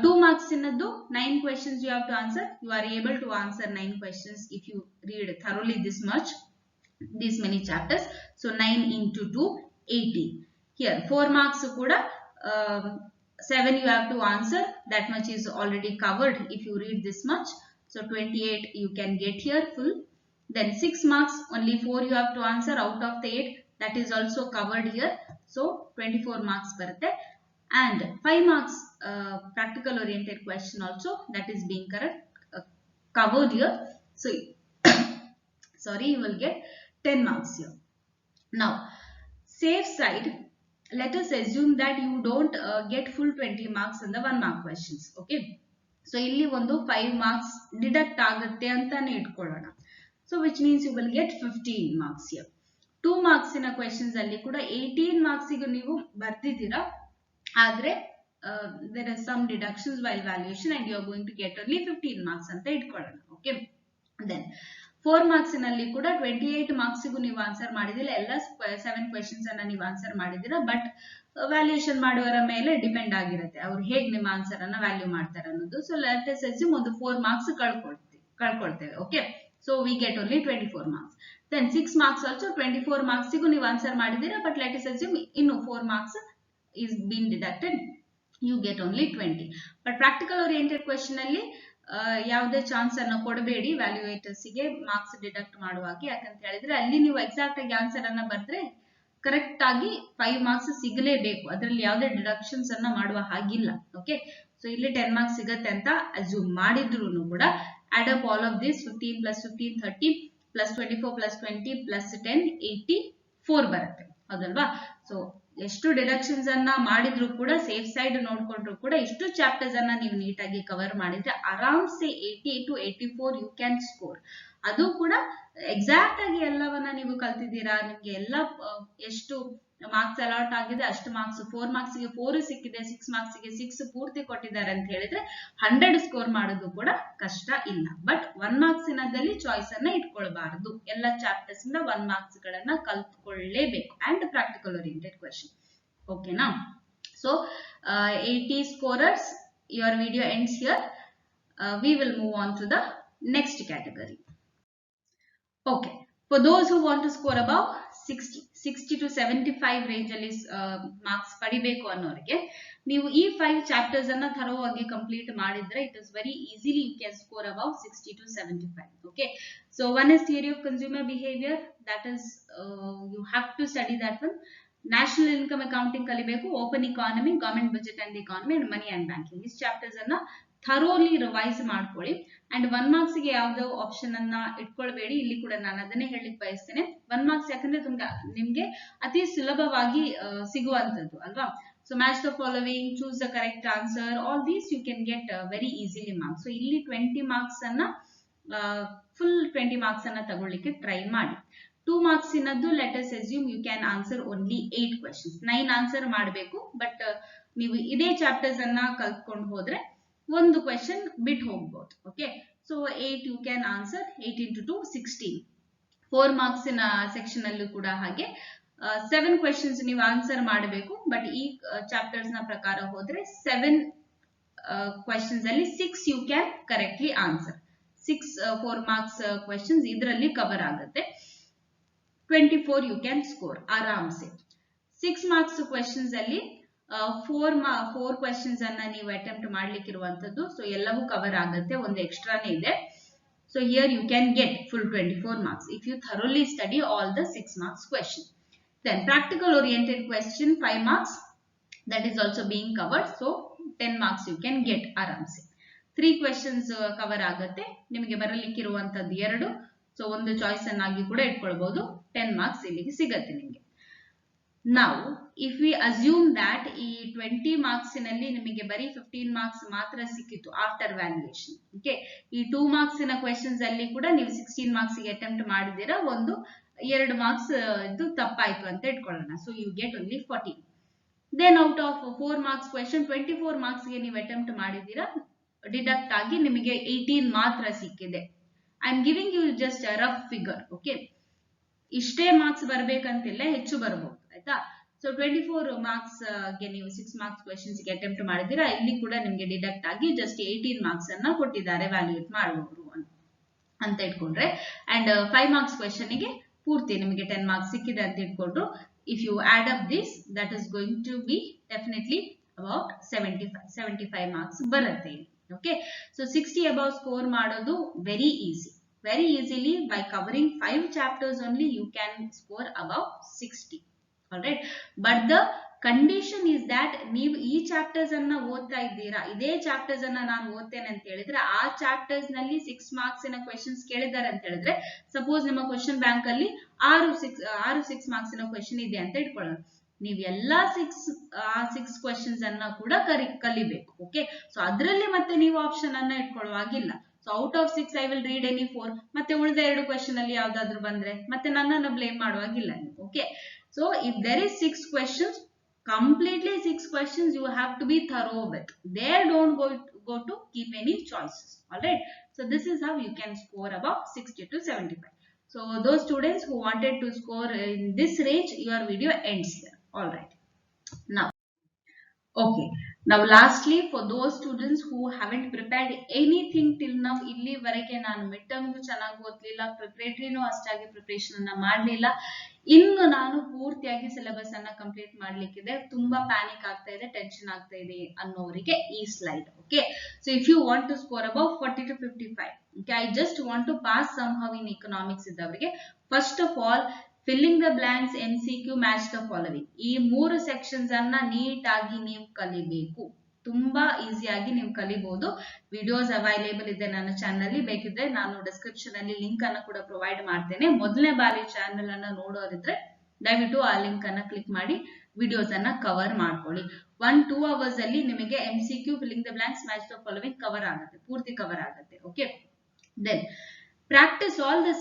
2 marks ನದ್ದು 9 questions you have to answer. You are able to answer 9 questions if you read thoroughly this much, these many chapters. So 9 into 2, 18. Here 4 marks kuda 7 you have to answer. That much is already covered if you read this much. So 28 you can get here full. Then 6 marks, only 4 you have to answer out of the 8. That is also covered here. So 24 marks barutte. And 5 marks practical oriented question also, that is being covered here. So sorry, you will get 10 marks here. Now safe side, let us assume that you don't get full 20 marks in the 1 mark questions. Okay. So ಇಲ್ಲಿ ಒಂದು 5 marks deduct ಆಗುತ್ತೆ ಅಂತಾನೆ ಇಟ್ಕೊಳ್ಳೋಣ. So which means you will get 15 marks here. 2 marks ನ questions ಅಲ್ಲಿ ಕೂಡ 18 marks ಗೆ ನೀವು ಬರ್ದಿದ್ದೀರಾ, ಆದ್ರೆ there are some deductions while valuation and you are going to get only 15 marks ಅಂತ ಇಟ್ಕೊಳ್ಳೋಣ. Okay. Then 4 marks ನಲ್ಲಿ ಕೂಡ 28 marks ಗೂ ನೀವು ಆನ್ಸರ್ ಮಾಡಿದಿಲ್ಲ, ಎಲ್ಲ 7 questions ಅನ್ನ ನೀವು ಆನ್ಸರ್ ಮಾಡಿದಿರಾ. ಬಟ್ ವ್ಯಾಲ್ಯೂಯೇಷನ್ ಮಾಡುವವರ ಮೇಲೆ ಡಿಪೆಂಡ್ ಆಗಿರುತ್ತೆ, ಅವ್ರು ಹೇಗೆ ನಿಮ್ಮ ಆನ್ಸರ್ ಅನ್ನ ವ್ಯಾಲ್ಯೂ ಮಾಡ್ತಾರೆ ಅನ್ನೋದು. ಸೊ ಲೆಟ್ ಅಸ್ ಅಸ್ಯೂಮ್ ಒಂದು 4 marks ಕಳ್ಕೊಳ್ತೇವೆ. Okay. So we get only 24 marks. Then 6 marks also 24 marks ಗೂ ನೀವು ಆನ್ಸರ್ ಮಾಡಿದಿರಾ, ಬಟ್ ಲೆಟ್ ಅಸ್ ಅಸ್ಯೂಮ್ ಇನ್ನು 4 marks is being deducted, you get only 20. But practical oriented question ಅಲ್ಲಿ ಯಾವುದೇ ಚಾನ್ಸ್ ಅನ್ನ ಕೊಡಬೇಡಿ ವ್ಯಾಲ್ಯೂಯೇಟರ್ಸ್ ಗೆ ಮಾರ್ಕ್ಸ್ ಡಿಡಕ್ಟ್ ಮಾಡುವಾಗ, ಯಾಕಂತ ಹೇಳಿದ್ರೆ ಅಲ್ಲಿ ನೀವು ಎಕ್ಸಾಕ್ಟ್ ಆಗಿ ಆನ್ಸರ್ ಅನ್ನ ಬರ್ದ್ರೆ ಕರೆಕ್ಟ್ ಆಗಿ 5 marks ಸಿಗಲೇಬೇಕು, ಅದರಲ್ಲಿ ಯಾವುದೇ ಡಿಡಕ್ಷನ್ಸ್ ಅನ್ನ ಮಾಡುವ ಹಾಗಿಲ್ಲ. ಓಕೆ. ಸೊ ಇಲ್ಲಿ 10 marks ಸಿಗತ್ತೆ ಅಂತ ಅಸ್ಯೂಮ್ ಮಾಡಿದ್ರು ಕೂಡ add up all of this, 15 plus 15 30 plus 24 plus 20 plus 10 84 ಬರುತ್ತೆ, ಹೌದಲ್ವಾ. ಸೊ ಎಷ್ಟು ಡಿಡಕ್ಷನ್ಸ್ ಅನ್ನ ಮಾಡಿದ್ರು ಕೂಡ ಸೇಫ್ ಸೈಡ್ ನೋಡ್ಕೊಂಡ್ರು ಕೂಡ ಇಷ್ಟು ಚಾಪ್ಟರ್ಸ್ ಅನ್ನ ನೀವು ನೀಟಾಗಿ ಕವರ್ ಮಾಡಿದ್ರೆ ಆರಾಮ್ ಸೆ 80 to 84 ಯು ಕ್ಯಾನ್ ಸ್ಕೋರ್. ಅದು ಕೂಡ ಎಕ್ಸಾಕ್ಟ್ ಆಗಿ ಎಲ್ಲವನ್ನ ನೀವು ಕಲ್ತಿದ್ದೀರಾ, ನಿಮ್ಗೆ ಎಲ್ಲ ಎಷ್ಟು ಮಾರ್ಕ್ಸ್ ಅಲಾಟ್ ಆಗಿದೆ ಅಷ್ಟು ಮಾರ್ಕ್ಸ್ 4 ಮಾರ್ಕ್ಸ್ ಗೆ 4 ಸಿಕ್ಕಿದೆ 6 ಮಾರ್ಕ್ಸ್ ಗೆ 6 ಪೂರ್ತಿ ಕೊಟ್ಟಿದ್ದಾರೆ ಅಂತ ಹೇಳಿದ್ರೆ 100 ಸ್ಕೋರ್ ಮಾಡೋದು ಕೂಡ ಕಷ್ಟ ಇಲ್ಲ. ಬಟ್ 1 ಮಾರ್ಕ್ಸ್ ನಲ್ಲಿ ಚಾಯ್ಸ್ ಅನ್ನ ಇಟ್ಕೊಳ್ಬಾರದು. ಎಲ್ಲ ಚಾಪ್ಟರ್ಸ್ ಇಂದ 1 ಮಾರ್ಕ್ಸ್ ಗಳನ್ನ ಕಲ್ತ್ಕೊಳ್ಳೇಬೇಕು ಅಂಡ್ ಪ್ರಾಕ್ಟಿಕಲ್ ಓರಿಯೆಂಟೆಡ್ ಕ್ವೆಶ್ಚನ್. ಓಕೆನಾ? So 80 scorers, your video ends here. We will move on to the next category. Okay, for those who want to score above 60 to 75 range ಅಲ್ಲಿ ಮಾರ್ಕ್ಸ್ ಪಡಿಬೇಕು ಅನ್ನೋರಿಗೆ ನೀವು ಈ 5 ಚಾಪ್ಟರ್ಸ್ ಅನ್ನ ಥರೋವಾಗಿ ಕಂಪ್ಲೀಟ್ ಮಾಡಿದ್ರೆ it is very easily you can score above 60 to 75. Okay, so one is theory of consumer behavior, that is you have to study that one. National income accounting ಕಲಿಬೇಕು, open economy, government budget and economy and money and banking. ಇಷ್ಟು ಚಾಪ್ಟರ್ಸ್ ಅನ್ನ ಥರೋಲಿ ರಿವೈಸ್ ಮಾಡ್ಕೊಳ್ಳಿ. ಅಂಡ್ 1 ಮಾರ್ಕ್ಸ್ ಗೆ ಯಾವ್ದೋ ಆಪ್ಷನ್ ಅನ್ನ ಇಟ್ಕೊಳ್ಬೇಡಿ. ಇಲ್ಲಿ ಕೂಡ ನಾನು ಅದನ್ನೇ ಹೇಳಿಕ್ ಬಯಸ್ತೇನೆ. 1 ಮಾರ್ಕ್ಸ್ ಯಾಕಂದ್ರೆ ನಿಮ್ಗೆ ಅತಿ ಸುಲಭವಾಗಿ ಸಿಗುವಂತದ್ದು ಅಲ್ವಾ. So match the following, choose the correct answer, all these you can get very easily marks. So ಇಲ್ಲಿ 20 ಮಾರ್ಕ್ಸ್ ಅನ್ನ ಫುಲ್ 20 ಮಾರ್ಕ್ಸ್ ಅನ್ನ ತಗೊಳ್ಳಿಕ್ಕೆ ಟ್ರೈ ಮಾಡಿ. 2 ಮಾರ್ಕ್ಸ್ ಇನ್ನದ್ದು let us assume you can answer only 8 questions. 9 answer ಮಾಡಬೇಕು. ಬಟ್ ನೀವು ಇದೇ ಚಾಪ್ಟರ್ಸ್ ಅನ್ನ ಕಲ್ತ್ಕೊಂಡು ಹೋದ್ರೆ ಒಂದು ಕ್ವೆಶನ್ ಬಿಟ್ಟು ಹೋಗ್ಬೋದು. Okay, so 8 you can answer. 8 into 2 16. 4 marks ನ ಸೆಕ್ಷನ್ ಅಲ್ಲೂ ಕೂಡ ಹಾಗೆ 7 ಕ್ವೆಶನ್ಸ್ ನೀವು ಆನ್ಸರ್ ಮಾಡಬೇಕು. ಬಟ್ ಈ ಚಾಪ್ಟರ್ಸ್ ನ ಪ್ರಕಾರ ಹೋದ್ರೆ 7 ಕ್ವೆಶನ್ಸ್ ಅಲ್ಲಿ 6 you can correctly answer. 6 4 marks questions ಇದರಲ್ಲಿ ಕವರ್ ಆಗುತ್ತೆ. 24 you can score ಆರಾಮ್ಸೆ. 6 ಮಾರ್ಕ್ಸ್ ಕ್ವೆಶನ್ಸ್ ಅಲ್ಲಿ 4 ಕ್ವೆಶನ್ಸ್ ಅನ್ನ ನೀವು ಅಟೆಂಪ್ಟ್ ಮಾಡ್ಲಿಕ್ಕಿರುವಂತದ್ದು. ಸೊ ಎಲ್ಲವೂ ಕವರ್ ಆಗುತ್ತೆ, ಒಂದು ಎಕ್ಸ್ಟ್ರಾನೇ ಇದೆ. So here you can get full 24 marks if you thoroughly study all the 6 marks question. Then practical oriented question 5 marks, that is also being covered. So 10 marks you can get ಆರಾಮ್ಸೆ. 3 questions ಕವರ್ ಆಗುತ್ತೆ. ನಿಮಗೆ ಬರಲಿಕ್ಕಿರುವಂತದ್ದು 2. ಸೊ ಒಂದು ಚಾಯ್ಸ್ ಅನ್ನಾಗಿ ಕೂಡ ಇಟ್ಕೊಳ್ಬಹುದು. 10 ಮಾರ್ಕ್ಸ್ ಇಲ್ಲಿಗೆ ಸಿಗತ್ತೆ ನಿಮಗೆ. ನಾವು ಇಫ್ ವಿ ಅಸ್ಯೂಮ್ ದಟ್ ಈ 20 ಮಾರ್ಕ್ಸ್ ನಲ್ಲಿ ನಿಮಗೆ ಬರೀ 15 ಮಾರ್ಕ್ಸ್ ಮಾತ್ರ ಸಿಕ್ಕಿತ್ತು ಆಫ್ಟರ್ ವ್ಯಾಲ್ಯೂಯೇಷನ್. ಓಕೆ, ಈ 2 ಮಾರ್ಕ್ಸ್ ನ ಕ್ವೆಶನ್ಸ್ ಅಲ್ಲಿ ಕೂಡ ನೀವು 16 ಮಾರ್ಕ್ಸ್ ಗೆ ಅಟೆಂಪ್ಟ್ ಮಾಡಿದಿರಾ, ಒಂದು 2 ಮಾರ್ಕ್ಸ್ ಇದು ತಪ್ಪಾಯ್ತು ಅಂತ ಇಟ್ಕೊಳ್ಳೋಣ. So you get only 40. Then out of 4 marks question 24 marks ಗೆ ನೀವು ಅಟೆಂಪ್ಟ್ ಮಾಡಿದಿರಾ, ಡಿಡಕ್ಟ್ ಆಗಿ ನಿಮಗೆ 18 ಮಾತ್ರ ಸಿಕ್ಕಿದೆ. I am giving you just a rough figure. Okay, ಇಷ್ಟೇ ಮಾರ್ಕ್ಸ್ ಬರ್ಬೇಕಂತಿಲ್ಲ, ಹೆಚ್ಚು ಬರಬಹುದು ಆಯ್ತಾ. ಸೊ 24 ಮಾರ್ಕ್ಸ್ ಗೆ ನೀವು 6 ಮಾರ್ಕ್ಸ್ ಕ್ವೆಶನ್ಸ್ ಗೆ ಅಟೆಂಪ್ಟ್ ಮಾಡಿದಿರಾ, ಇಲ್ಲಿ ಕೂಡ ನಿಮ್ಗೆ ಡಿಡಕ್ಟ್ ಆಗಿ ಜಸ್ಟ್ 18 ಮಾರ್ಕ್ಸ್ ಅನ್ನ ಕೊಟ್ಟಿದ್ದಾರೆ ವ್ಯಾಲ್ಯೂಯೇಟ್ ಮಾಡುವವರು ಅಂತ ಇಟ್ಕೊಂಡ್ರೆ. ಅಂಡ್ 5 ಮಾರ್ಕ್ಸ್ ಕ್ವೆಶನ್ ಗೆ ಪೂರ್ತಿ ನಿಮಗೆ 10 ಮಾರ್ಕ್ಸ್ ಸಿಕ್ಕಿದೆ ಅಂತ ಇಟ್ಕೊಂಡ್ರು. If you add up this, that is going to be definitely about 75 marks ಬರುತ್ತೆ. ಓಕೆ, ಸೊ 60 above ಸ್ಕೋರ್ ಮಾಡೋದು very easy. Very easily by covering 5 chapters only you can score above 60. Alright, but the condition is that ನೀವು ಈ ಚಾಪ್ಟರ್ಸ್ ಅನ್ನ ಓದ್ತಾ ಇದ್ದೀರಾ, ಇದೇ ಚಾಪ್ಟರ್ಸ್ ಅನ್ನ ನಾನು ಓದ್ತೇನೆ ಅಂತ ಹೇಳಿದ್ರೆ ಆ ಚಾಪ್ಟರ್ಸ್ ನಲ್ಲಿ 6 ಮಾರ್ಕ್ಸ್ ನ ಕ್ವೆಶನ್ಸ್ ಕೇಳಿದ್ದಾರೆ ಅಂತ ಹೇಳಿದ್ರೆ, ಸಪೋಸ್ ನಿಮ್ಮ ಕ್ವೆಶನ್ ಬ್ಯಾಂಕ್ ಅಲ್ಲಿ 6 ಮಾರ್ಕ್ಸ್ ನ ಕ್ವೆಶನ್ ಇದೆ ಅಂತ ಇಟ್ಕೊಳ್ಳೋಣ. ನೀವು ಎಲ್ಲಾ 6 ಕ್ವೆಶನ್ಸ್ ಅನ್ನ ಕೂಡ ಕಲಿಬೇಕು. ಓಕೆ, ಸೊ ಅದರಲ್ಲಿ ಮತ್ತೆ ನೀವು ಆಪ್ಷನ್ ಅನ್ನ ಇಟ್ಕೊಳ್ಳುವಾಗಿಲ್ಲ. So out of 6 I will read any 4. ಮತ್ತೆ ಉಳಿದ 2 ಕ್ವೆಶನ್ ಅಲ್ಲಿ ಯಾವ್ದಾದ್ರು ಬಂದ್ರೆ ಮತ್ತೆ ನನ್ನನ್ನು ಬ್ಲೇಮ್ ಮಾಡುವಾಗಿಲ್ಲ ನೀವು. Okay, so if there is 6 questions, completely 6 questions you have to be thorough with. There don't go to keep any choices. Alright, so this is how you can score above 60 to 75. So those students who wanted to score in this range, your video ends here. Alright, now okay, now lastly for those students who haven't prepared anything till now, ಇಲ್ಲಿವರೆಗೆ ನಾನು ಮಿಡ್ ಟರ್ಮ್ ಚೆನ್ನಾಗಿ ಓದ್ಲಿಲ್ಲ, ಪ್ರಿಪರೇಟರಿನೂ ಅಷ್ಟಾಗಿ ಪ್ರಿಪರೇಷನ್ ಅನ್ನ ಮಾಡಲಿಲ್ಲ, ಇನ್ನು ನಾನು ಪೂರ್ತಿಯಾಗಿ ಸಿಲೆಬಸ್ ಅನ್ನ ಕಂಪ್ಲೀಟ್ ಮಾಡ್ಲಿಕ್ಕಿದೆ, ತುಂಬಾ ಪ್ಯಾನಿಕ್ ಆಗ್ತಾ ಇದೆ, ಟೆನ್ಷನ್ ಆಗ್ತಾ ಇದೆ ಅನ್ನೋರಿಗೆ ಈ slide. Okay, so if you want to score above 40 to 55, okay, I just want to pass somehow in economics ಇದ್ದವರಿಗೆ, first of all filling the blanks, MCQ, match the following, ಈ 3 ಸೆಕ್ಷನ್ಸ್ ಅನ್ನ ನೀಟ್ ಆಗಿ ನೀವು ಕಲಿಬೇಕು. ತುಂಬಾ ಈಸಿಯಾಗಿ ನೀವು ಕಲಿಬಹುದು. ವಿಡಿಯೋಸ್ ಅವೈಲೇಬಲ್ ಇದೆ ನನ್ನ ಚಾನಲ್ ಅಲ್ಲಿ, ಬೇಕಿದ್ರೆ ನಾನು ಡಿಸ್ಕ್ರಿಪ್ಷನ್ ಅಲ್ಲಿ ಲಿಂಕ್ ಅನ್ನು ಕೂಡ ಪ್ರೊವೈಡ್ ಮಾಡ್ತೇನೆ. ಮೊದಲನೇ ಬಾರಿ ಚಾನಲ್ ಅನ್ನ ನೋಡೋರಿದ್ರೆ ದಯವಿಟ್ಟು ಆ ಲಿಂಕ್ ಅನ್ನ ಕ್ಲಿಕ್ ಮಾಡಿ ವಿಡಿಯೋಸ್ ಅನ್ನ ಕವರ್ ಮಾಡ್ಕೊಳ್ಳಿ. 1-2 ಅವರ್ಸ್ ಅಲ್ಲಿ ನಿಮಗೆ MCQ, filling the blanks, match the following cover ಆಗುತ್ತೆ, ಪೂರ್ತಿ ಕವರ್ ಆಗುತ್ತೆ. Okay, then practice all the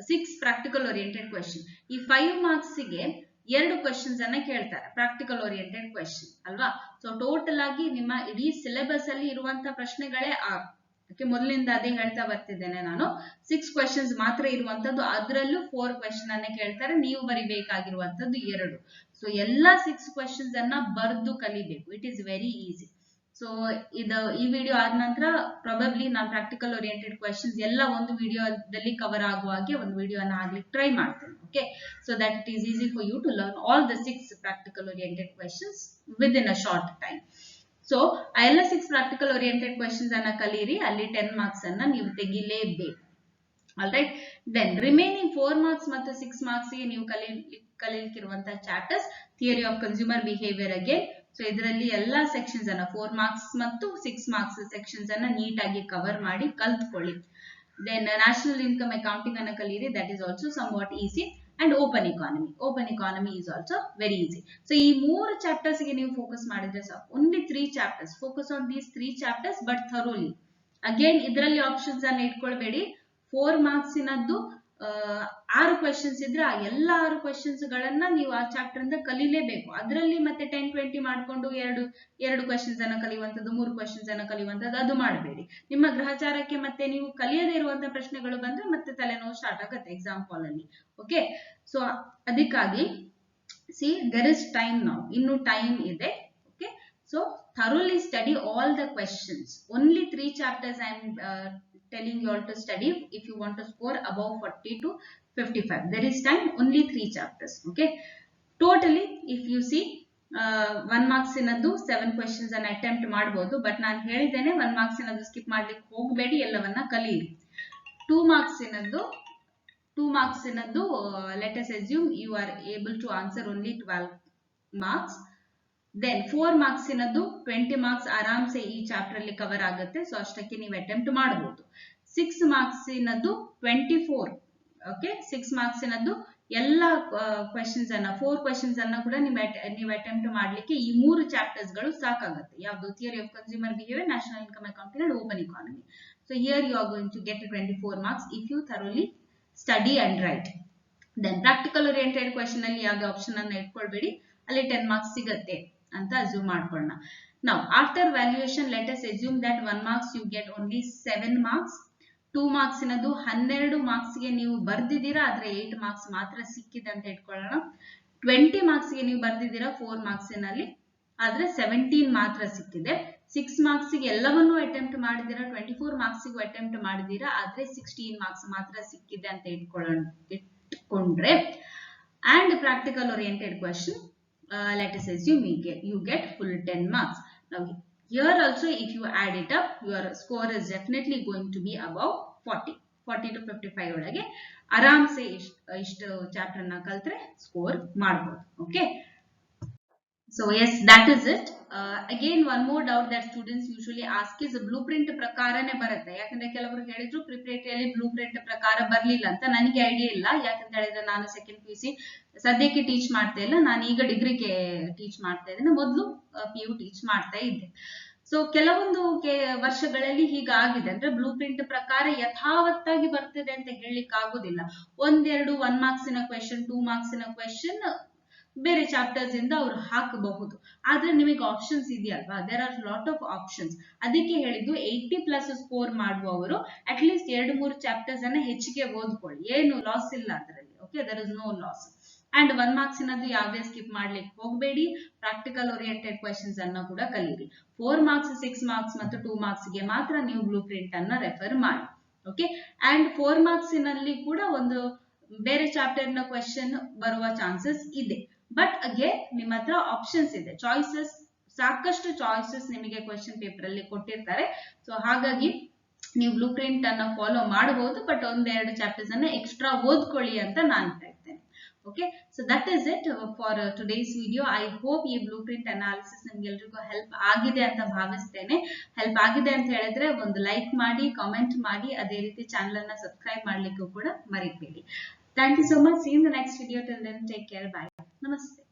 6 practical oriented question. ಈ 5 ಮಾರ್ಕ್ಸ್ ಗೆ 2 ಕ್ವೆಶ್ಚನ್ಸ್ ಅನ್ನ ಕೇಳ್ತಾರೆ, ಪ್ರಾಕ್ಟಿಕಲ್ ಓರಿಯೆಂಟೆಡ್ ಕ್ವೆಶ್ಚನ್ ಅಲ್ವಾ. ಸೊ ಟೋಟಲ್ ಆಗಿ ನಿಮ್ಮ ಇಡೀ ಸಿಲೆಬಸ್ ಅಲ್ಲಿ ಇರುವಂತಹ ಪ್ರಶ್ನೆಗಳೇ 6. ಓಕೆ, ಮೊದಲಿಂದ ಅದೇ ಹೇಳ್ತಾ ಬರ್ತಿದ್ದೇನೆ ನಾನು. 6 ಕ್ವೆಶ್ಚನ್ಸ್ ಮಾತ್ರ ಇರುವಂತದ್ದು, ಅದರಲ್ಲೂ 4 ಕ್ವೆಶ್ಚನ್ ಅನ್ನ ಕೇಳ್ತಾರೆ, ನೀವು ಬರಿಬೇಕಾಗಿರುವಂತದ್ದು 2. ಸೊ ಎಲ್ಲಾ 6 ಕ್ವೆಶ್ಚನ್ಸ್ ಅನ್ನ ಬರ್ದು ಕಲಿಬೇಕು. It is very easy. So ಈ ವಿಡಿಯೋ ಆದ ನಂತರ ಪ್ರಾಬಬ್ಲಿ ನಾನು ಪ್ರಾಕ್ಟಿಕಲ್ ಓರಿಯೆಂಟೆಡ್ ಕ್ವೆಶ್ಚನ್ಸ್ ಎಲ್ಲ ಒಂದು ವಿಡಿಯೋದಲ್ಲಿ ಕವರ್ ಆಗುವ ಹಾಗೆ ಒಂದು ವಿಡಿಯೋನ ಆಗ್ಲಿಕ್ಕೆ ಟ್ರೈ ಮಾಡ್ತೇನೆ. Okay, so that it is easy for you to learn all the 6 practical oriented questions within a short time. So ಆ ಎಲ್ಲ 6 ಪ್ರಾಕ್ಟಿಕಲ್ ಓರಿಯೆಂಟೆಡ್ ಕ್ವೆಶ್ಚನ್ಸ್ ಅನ್ನ ಕಲೀರಿ, ಅಲ್ಲಿ 10 ಮಾರ್ಕ್ಸ್ ಅನ್ನ ನೀವು ತೆಗಿಲೇಬೇಕು. ಆಲ್ರೈಟ್, ದೆನ್ ರಿಮೈನಿಂಗ್ 4 ಮಾರ್ಕ್ಸ್ ಮತ್ತು 6 ಮಾರ್ಕ್ಸ್ ಗೆ ನೀವು ಕಲಿಯಲಿಕ್ಕಿರುವಂತಹ chapters theory of consumer behaviour again. So ಇದರಲ್ಲಿ ಎಲ್ಲಾ ಸೆಕ್ಷನ್ಸ್ ಅನ್ನ 4 ಮಾರ್ಕ್ಸ್ ಮತ್ತು 6 ಮಾರ್ಕ್ಸ್ ಸೆಕ್ಷನ್ಸ್ ಅನ್ನ ನೀಟಾಗಿ ಕವರ್ ಮಾಡಿ ಕಲ್ತ್ಕೊಳ್ಳಿ. ದೆನ್ ನ್ಯಾಷನಲ್ ಇನ್ಕಮ್ ಅಕೌಂಟಿಂಗ್ ಅನ್ನ ಕಲಿಯಿರಿ, that is also somewhat easy. And open economy is also very easy. So ಈ 3 ಚಾಪ್ಟರ್ಸ್ ಗೆ ನೀವು ಫೋಕಸ್ ಮಾಡಿದ್ರೆ ಸಾಕು. Only 3 chapters, focus on these 3 chapters but thoroughly. Again ಇದರಲ್ಲಿ ಆಪ್ಷನ್ಸ್ ಅನ್ನ ಇಟ್ಕೊಳ್ಬೇಡಿ. 4 ಮಾರ್ಕ್ಸ್ ಇನದ್ದು 6 ಕ್ವೆಶ್ಚನ್ಸ್ ಇದ್ರೆ ಆ ಎಲ್ಲ 6 ಕ್ವೆಶ್ಚನ್ಸ್ ಗಳನ್ನ ನೀವು ಆ ಚಾಪ್ಟರ್ ಇಂದ ಕಲಿಲೇಬೇಕು. ಅದರಲ್ಲಿ ಮತ್ತೆ 10-20 ಮಾಡ್ಕೊಂಡು ಎರಡು ಕ್ವೆಶ್ಚನ್ಸ್ ಅನ್ನ ಕಲಿಯುವಂತದ್ದು, 3 ಕ್ವೆಶ್ಚನ್ಸ್ ಅನ್ನ ಕಲಿಯುವಂತದ್ದು ಅದು ಮಾಡಬೇಡಿ. ನಿಮ್ಮ ಗ್ರಹಚಾರಕ್ಕೆ ಮತ್ತೆ ನೀವು ಕಲಿಯದೇ ಇರುವಂತಹ ಪ್ರಶ್ನೆಗಳು ಬಂದ್ರೆ ಮತ್ತೆ ತಲೆನೋವು ಸ್ಟಾರ್ಟ್ ಆಗುತ್ತೆ ಎಕ್ಸಾಮ್ ಹಾಲ್ ಅಲ್ಲಿ. ಓಕೆ, ಸೊ ಅದಕ್ಕಾಗಿ see there is time now, ಇನ್ನು ಟೈಮ್ ಇದೆ. Okay, so thoroughly study all the questions. Only 3 chapters I am telling you all to study if you want to score above 40 to 55. There is time, only 3 chapters. Okay, totally if you see 1 marks inadu 7 questions ಅನ್ನು attempt ಮಾಡಬಹುದು. ಬಟ್ ನಾನು ಹೇಳಿದ್ದೇನೆ 1 marks inadu skip ಮಾಡ್ಲಿಕ್ಕೆ ಹೋಗಬೇಡಿ, ಎಲ್ಲವನ್ನ ಕಲಿಯಿರಿ. 2 marks inadu let us assume you are able to answer only 12 marks. Then 4 marks ಇನದ್ದು 20 ಮಾರ್ಕ್ಸ್ ಆರಾಮ್ಸೆ ಈ ಚಾಪ್ಟರ್ ಅಲ್ಲಿ ಕವರ್ ಆಗುತ್ತೆ. ಸೊ ಅಷ್ಟಕ್ಕೆ ನೀವು ಅಟೆಂಪ್ಟ್ ಮಾಡಬಹುದು. 6 ಮಾರ್ಕ್ಸ್ ಇನದ್ದು 24. ಓಕೆ, 6 ಮಾರ್ಕ್ಸ್ ಇನದ್ದು ಎಲ್ಲ ಕ್ವೆಶ್ಚನ್ಸ್ ಅನ್ನ 4 ಕ್ವೆಶ್ಚನ್ಸ್ ಅನ್ನ ಕೂಡ ನೀವು ಅಟೆಂಪ್ಟ್ ಮಾಡ್ಲಿಕ್ಕೆ ಈ 3 ಚಾಪ್ಟರ್ಸ್ ಗಳು ಸಾಕಾಗುತ್ತೆ. ಯಾವುದು? Theory of consumer behaviour, national income accounting and open economy. So here you are going to get 24 marks if you thoroughly study and write. Then practical oriented question ಅಲ್ಲಿ ಯಾವುದೇ ಆಪ್ಷನ್ ಅನ್ನ ಇಟ್ಕೊಳ್ಬೇಡಿ, ಅಲ್ಲಿ 10 ಮಾರ್ಕ್ಸ್ ಸಿಗುತ್ತೆ ಅಂತ ಅಸ್ಯೂಮ್ ಮಾಡ್ಕೊಳ್ಳೋಣ. Now after valuation let us assume that 1 marks you get only 7 marks. 2 marks ಇನದು 12 marks ಗೆ ನೀವು ಬರ್ದಿದ್ದೀರಾ, ಆದ್ರೆ 8 ಮಾರ್ಕ್ಸ್ ಮಾತ್ರ ಸಿಕ್ಕಿದೆ ಅಂತ ಇಟ್ಕೊಳ್ಳೋಣ. 20 ಮಾರ್ಕ್ಸ್ ಗೆ ನೀವು ಬರ್ದಿದ್ದೀರಾ 4 ಮಾರ್ಕ್ಸ್ ನಲ್ಲಿ, ಆದ್ರೆ 17 ಮಾತ್ರ ಸಿಕ್ಕಿದೆ. 6 ಮಾರ್ಕ್ಸ್ ಗೆ ಎಲ್ಲವನ್ನೂ ಅಟೆಂಪ್ಟ್ ಮಾಡಿದ್ದೀರಾ, 24 ಮಾರ್ಕ್ಸ್ ಗೂ ಅಟೆಂಪ್ಟ್ ಮಾಡಿದ್ದೀರಾ, ಆದ್ರೆ 16 ಮಾರ್ಕ್ಸ್ ಮಾತ್ರ ಸಿಕ್ಕಿದೆ ಅಂತ ಇಟ್ಕೊಂಡ್ರೆ and practical oriented question let us assume you get full 10 marks. Now here also if you add it up, your score is definitely going to be above 40 to 55 ಒಳಗೆ ಆರಾಮ್ಸೆ ಇಷ್ಟು ಚಾಪ್ಟರ್ ನ ಕಲ್ತ್ರೆ ಸ್ಕೋರ್ ಮಾಡಬಹುದು. Okay, so yes, that is it. Again one more doubt that students usually ask is blueprint ಪ್ರಕಾರನೇ ಬರುತ್ತೆ. ಯಾಕಂದ್ರೆ ಕೆಲವರು ಹೇಳಿದ್ರು ಪ್ರಿಪರೇಟರಿಯಲ್ಲಿ ಬ್ಲೂಪ್ರಿಂಟ್ ಪ್ರಕಾರ ಬರ್ಲಿಲ್ಲ ಅಂತ. ನನಗೆ ಐಡಿಯಾ ಇಲ್ಲ, ಯಾಕಂತ ಹೇಳಿದ್ರೆ ನಾನು ಸೆಕೆಂಡ್ PUC ಸದ್ಯಕ್ಕೆ ಟೀಚ್ ಮಾಡ್ತಾ ಇಲ್ಲ, ನಾನು ಈಗ ಡಿಗ್ರಿಗೆ ಟೀಚ್ ಮಾಡ್ತಾ ಇದ್ದೇನೆ, ಮೊದಲು PU ಟೀಚ್ ಮಾಡ್ತಾ ಇದ್ದೆ. ಸೊ ಕೆಲವೊಂದು ವರ್ಷಗಳಲ್ಲಿ ಹೀಗಾಗಿದೆ, ಅಂದ್ರೆ ಬ್ಲೂಪ್ರಿಂಟ್ ಪ್ರಕಾರ ಯಥಾವತ್ತಾಗಿ ಬರ್ತದೆ ಅಂತ ಹೇಳಲಿಕ್ಕೆ ಆಗುದಿಲ್ಲ. 1 ಮಾರ್ಕ್ಸಿನ ಕ್ವೆಶ್ಚನ್, 2 ಮಾರ್ಕ್ಸಿನ ಕ್ವೆಶ್ಚನ್ ಬೇರೆ ಚಾಪ್ಟರ್ಸ್ ಇಂದ ಅವ್ರು ಹಾಕಬಹುದು. ಆದ್ರೆ ನಿಮಗೆ ಆಪ್ಷನ್ಸ್ ಇದೆಯಲ್ವಾ, there are lot of options. ಅದಕ್ಕೆ ಹೇಳಿದ್ದು 80+ ಸ್ಕೋರ್ ಮಾಡುವವರು ಅಟ್ ಲೀಸ್ಟ್ 2-3 ಚಾಪ್ಟರ್ಸ್ ಅನ್ನ ಹೆಚ್ಚಿಗೆ ಓದ್ಕೊಳ್ಳಿ, ಏನು ಲಾಸ್ ಇಲ್ಲ ಅದರಲ್ಲಿ. Okay, there is no loss. And 1 marks ಇನದ್ದು ಯಾವುದೇ ಸ್ಕಿಪ್ ಮಾಡ್ಲಿಕ್ಕೆ ಹೋಗಬೇಡಿ. ಪ್ರಾಕ್ಟಿಕಲ್ ಓರಿಯೆಂಟೆಡ್ ಕ್ವೆಶ್ಚನ್ಸ್ ಅನ್ನ ಕೂಡ ಕಲೀರಿ. 4 ಮಾರ್ಕ್ಸ್, 6 ಮಾರ್ಕ್ಸ್ ಮತ್ತು 2 ಮಾರ್ಕ್ಸ್ ಗೆ ಮಾತ್ರ ನೀವು ಬ್ಲೂ ಪ್ರಿಂಟ್ ಅನ್ನ ರೆಫರ್ ಮಾಡಿ. ಓಕೆ, ಅಂಡ್ 4 ಮಾರ್ಕ್ಸ್ ನಲ್ಲಿ ಕೂಡ ಒಂದು ಬೇರೆ ಚಾಪ್ಟರ್ ನ ಕ್ವೆಶ್ಚನ್ ಬರುವ ಚಾನ್ಸಸ್ ಇದೆ. ಬಟ್ ಅಗೇನ್ ನಿಮ್ಮ ಹತ್ರ ಆಪ್ಷನ್ಸ್ ಇದೆ, ಚಾಯ್ಸಸ್, ಸಾಕಷ್ಟು ಚಾಯ್ಸಸ್ ನಿಮಗೆ ಕ್ವೆಶ್ಚನ್ ಪೇಪರ್ ಅಲ್ಲಿ ಕೊಟ್ಟಿರ್ತಾರೆ. ಸೊ ಹಾಗಾಗಿ ನೀವು ಬ್ಲೂ ಪ್ರಿಂಟ್ ಅನ್ನ ಫಾಲೋ ಮಾಡಬಹುದು, ಬಟ್ 1-2 ಚಾಪ್ಟರ್ಸ್ ಅನ್ನ ಎಕ್ಸ್ಟ್ರಾ ಓದ್ಕೊಳ್ಳಿ ಅಂತ ನಾನು ಹೇಳ್ತೇನೆ. Okay, so that is it for today's video. I hope ಈ blueprint analysis ನಿಮ್ಗೆಲ್ರಿಗೂ ಹೆಲ್ಪ್ ಆಗಿದೆ ಅಂತ ಭಾವಿಸ್ತೇನೆ. ಹೆಲ್ಪ್ ಆಗಿದೆ ಅಂತ ಹೇಳಿದ್ರೆ ಒಂದು ಲೈಕ್ ಮಾಡಿ, ಕಾಮೆಂಟ್ ಮಾಡಿ, ಅದೇ ರೀತಿ ಚಾನೆಲ್ ಅನ್ನ ಸಬ್ಸ್ಕ್ರೈಬ್ ಮಾಡ್ಲಿಕ್ಕೂ ಕೂಡ ಮರಿಬೇಡಿ. Thank you so much. See you in the next video. Till then, take care. Bye. Namaste.